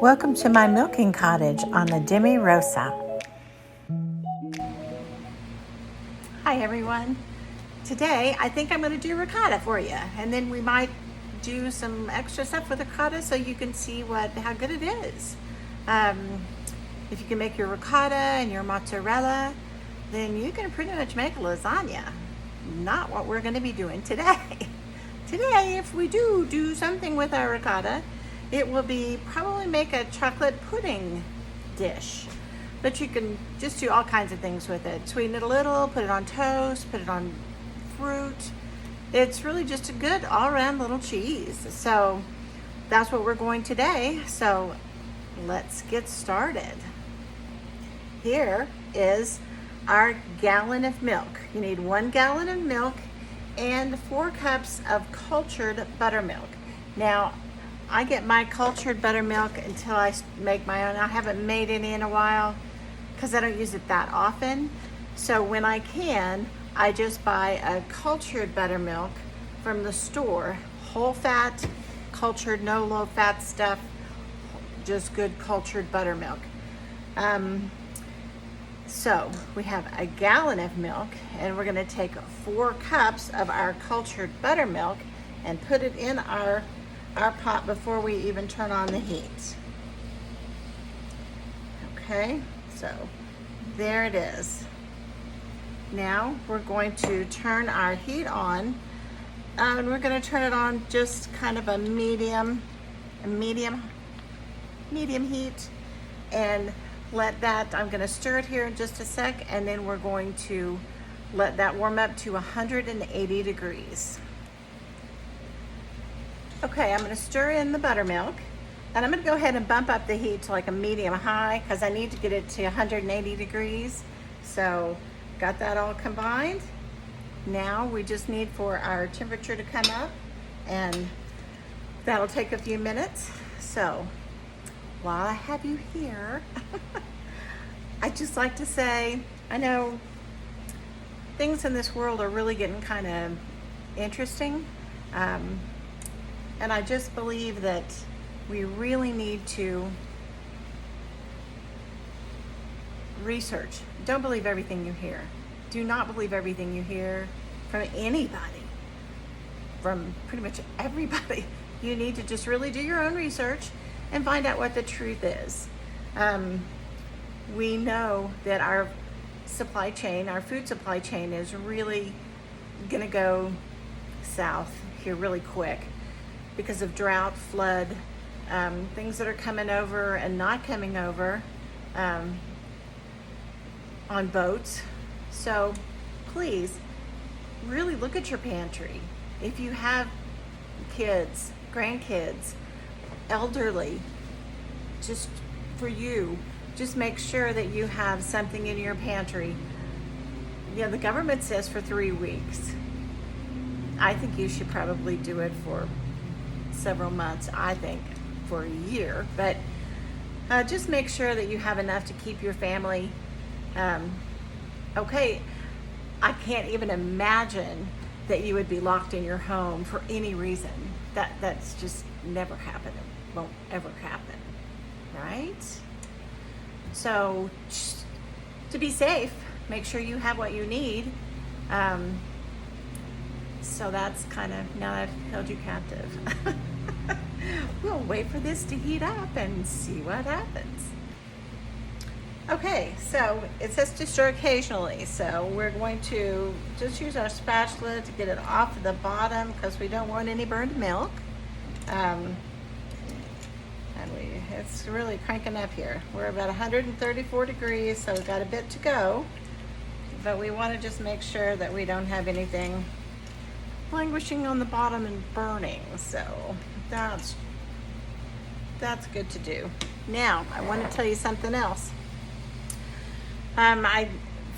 Welcome to my milking cottage on the Demi Rosa. Hi everyone. Today I think I'm going to do ricotta for you, and then we might do some extra stuff with ricotta so you can see how good it is. If you can make your ricotta and your mozzarella, then you can pretty much make a lasagna. Not what we're going to be doing today. Today, if we do something with our ricotta, it will be probably make a chocolate pudding dish. But you can just do all kinds of things with it. Sweeten it a little, put it on toast, put it on fruit. It's really just a good all-around little cheese. So that's what we're going today. So let's get started. Here is our gallon of milk. You need 1 gallon of milk and 4 cups of cultured buttermilk. Now, I get my cultured buttermilk until I make my own. I haven't made any in a while because I don't use it that often. So when I can, I just buy a cultured buttermilk from the store. Whole fat, cultured, no low fat stuff, just good cultured buttermilk. So we have a gallon of milk, and we're gonna take 4 cups of our cultured buttermilk and put it in our pot before we even turn on the heat. Okay, so there it is. Now we're going to turn our heat on, and we're going to turn it on just kind of a medium heat, and let that, I'm going to stir it here in just a sec, and then we're going to let that warm up to 180 degrees. Okay, I'm going to stir in the buttermilk, and I'm going to go ahead and bump up the heat to like a medium high because I need to get it to 180 degrees. So got that all combined. Now we just need for our temperature to come up, and that'll take a few minutes. So while I have you here, I'd just like to say, I know things in this world are really getting kind of interesting. And I just believe that we really need to research. Don't believe everything you hear. Do not believe everything you hear from anybody, from pretty much everybody. You need to just really do your own research and find out what the truth is. We know that our supply chain, our food supply chain, is really gonna go south here really quick because of drought, flood, things that are coming over and not coming over on boats. So please really look at your pantry. If you have kids, grandkids, elderly, just for you, just make sure that you have something in your pantry. You know, the government says for 3 weeks. I think you should probably do it for several months, I think for a year, but just make sure that you have enough to keep your family okay. I can't even imagine that you would be locked in your home for any reason. That's just never happened. It won't ever happen, right? So to be safe, make sure you have what you need. So that's kind of, now I've held you captive. We'll wait for this to heat up and see what happens. Okay, so it says to stir occasionally. So we're going to just use our spatula to get it off the bottom because we don't want any burned milk. And it's really cranking up here. We're about 134 degrees, so we've got a bit to go. But we want to just make sure that we don't have anything languishing on the bottom and burning. So that's good to do. Now I want to tell you something else. I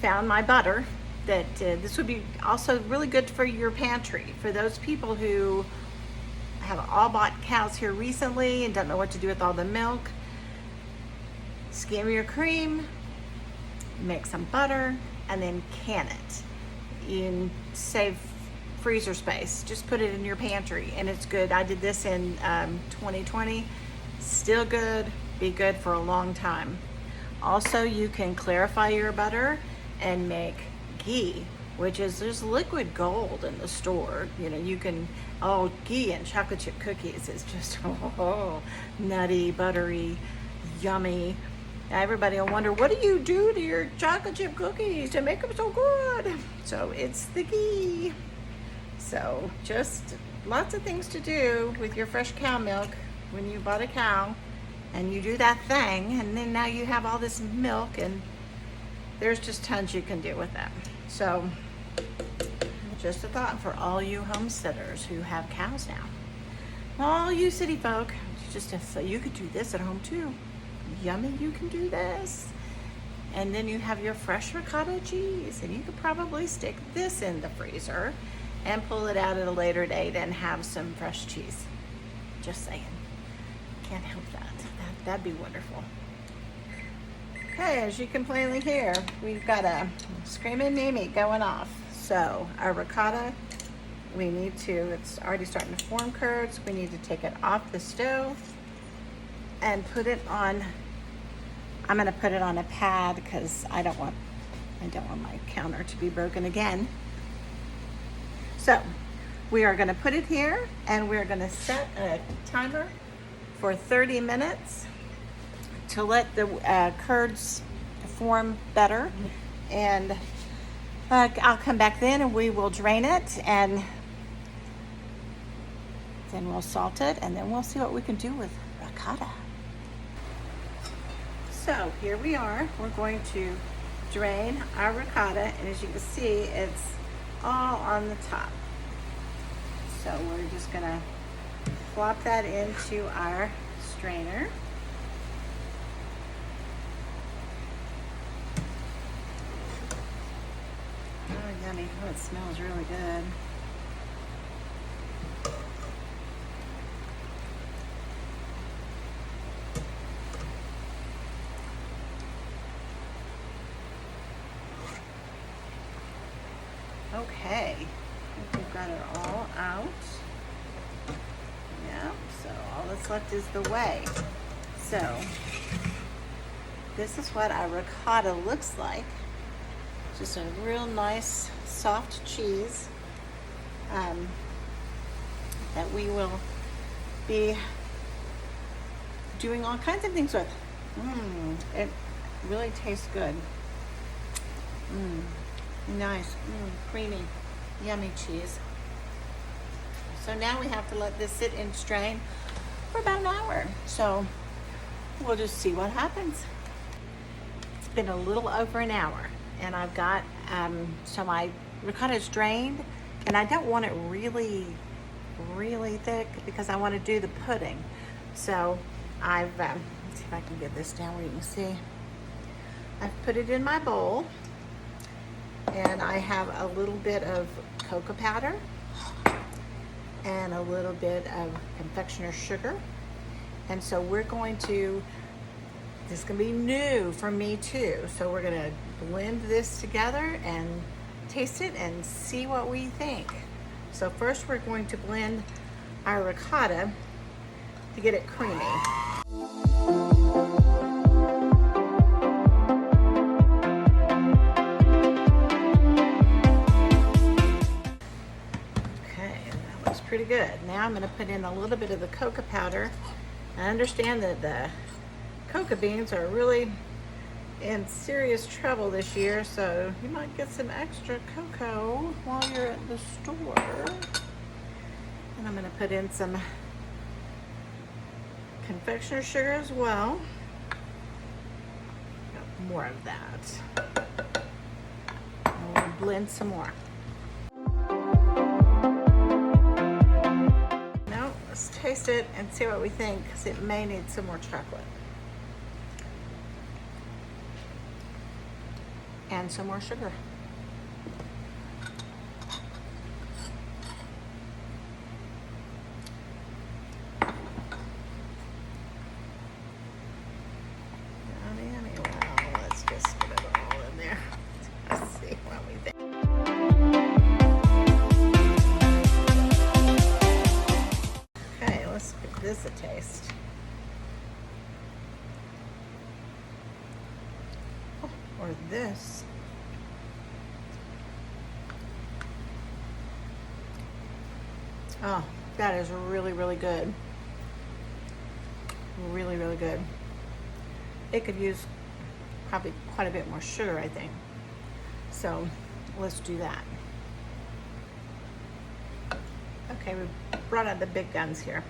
found my butter that this would be also really good for your pantry for those people who have all bought cows here recently and don't know what to do with all the milk. Skim your cream, make some butter, and then can it. You can save freezer space. Just put it in your pantry and it's good. I did this in 2020. Still good. be good for a long time. Also, you can clarify your butter and make ghee, which is there's liquid gold in the store. You know, you can, oh, ghee and chocolate chip cookies is just nutty, buttery, yummy. Everybody will wonder, what do you do to your chocolate chip cookies to make them so good? So it's the ghee. So just lots of things to do with your fresh cow milk when you bought a cow and you do that thing, and then now you have all this milk, and there's just tons you can do with that. So just a thought for all you homesteaders who have cows now. All you city folk, so you could do this at home too. Yummy, you can do this. And then you have your fresh ricotta cheese, and you could probably stick this in the freezer and pull it out at a later date and have some fresh cheese. Just saying. Can't help that. That'd be wonderful. Okay, as you can plainly hear, we've got a screaming Mimi going off. So our ricotta, we need to, it's already starting to form curds. We need to take it off the stove and put it on, I'm gonna put it on a pad because I don't want my counter to be broken again. So we are gonna put it here, and we're gonna set a timer for 30 minutes to let the curds form better. And I'll come back then and we will drain it, and then we'll salt it, and then we'll see what we can do with ricotta. So here we are. We're going to drain our ricotta, and as you can see, it's all on the top. So we're just gonna flop that into our strainer. Oh, yummy. Oh, it smells really good. Okay, I think we've got it all out. Yeah, so all that's left is the whey. So this is what our ricotta looks like. Just a real nice soft cheese that we will be doing all kinds of things with. It really tastes good. Nice, creamy, yummy cheese. So now we have to let this sit and strain for about an hour. So we'll just see what happens. It's been a little over an hour, and I've got, so my ricotta is drained, and I don't want it really, really thick because I want to do the pudding. So I've, let's see if I can get this down where you can see. I've put it in my bowl, and I have a little bit of cocoa powder and a little bit of confectioner's sugar. And so we're going to, this is gonna be new for me too. So we're gonna blend this together and taste it and see what we think. So first we're going to blend our ricotta to get it creamy. Pretty good. Now I'm going to put in a little bit of the cocoa powder. I understand that the cocoa beans are really in serious trouble this year, so you might get some extra cocoa while you're at the store. And I'm going to put in some confectioner's sugar as well. Got more of that. And we'll blend some more. Taste it and see what we think, because it may need some more chocolate and some more sugar. Yummy, yummy. Well, let's just get it all in there. Let's see what we think. Let's give this a taste. this. Oh, that is really, really good. Really, really good. It could use probably quite a bit more sugar, I think. So let's do that. Okay, we brought out the big guns here.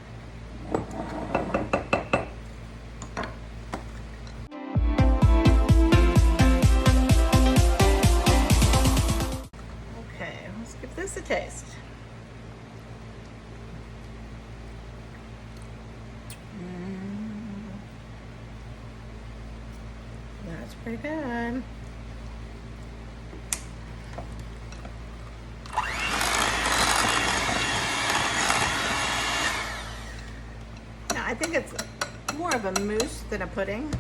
Okay, let's give this a taste. That's pretty good. I think it's more of a mousse than a pudding,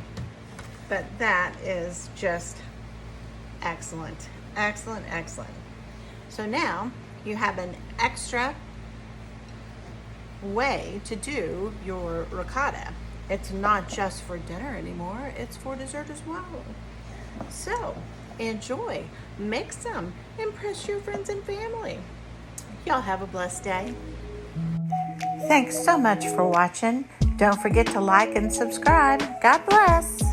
but that is just excellent, excellent, excellent. So now you have an extra way to do your ricotta. It's not just for dinner anymore, it's for dessert as well. So enjoy, make some, impress your friends and family. Y'all have a blessed day. Thanks so much for watching. Don't forget to like and subscribe. God bless.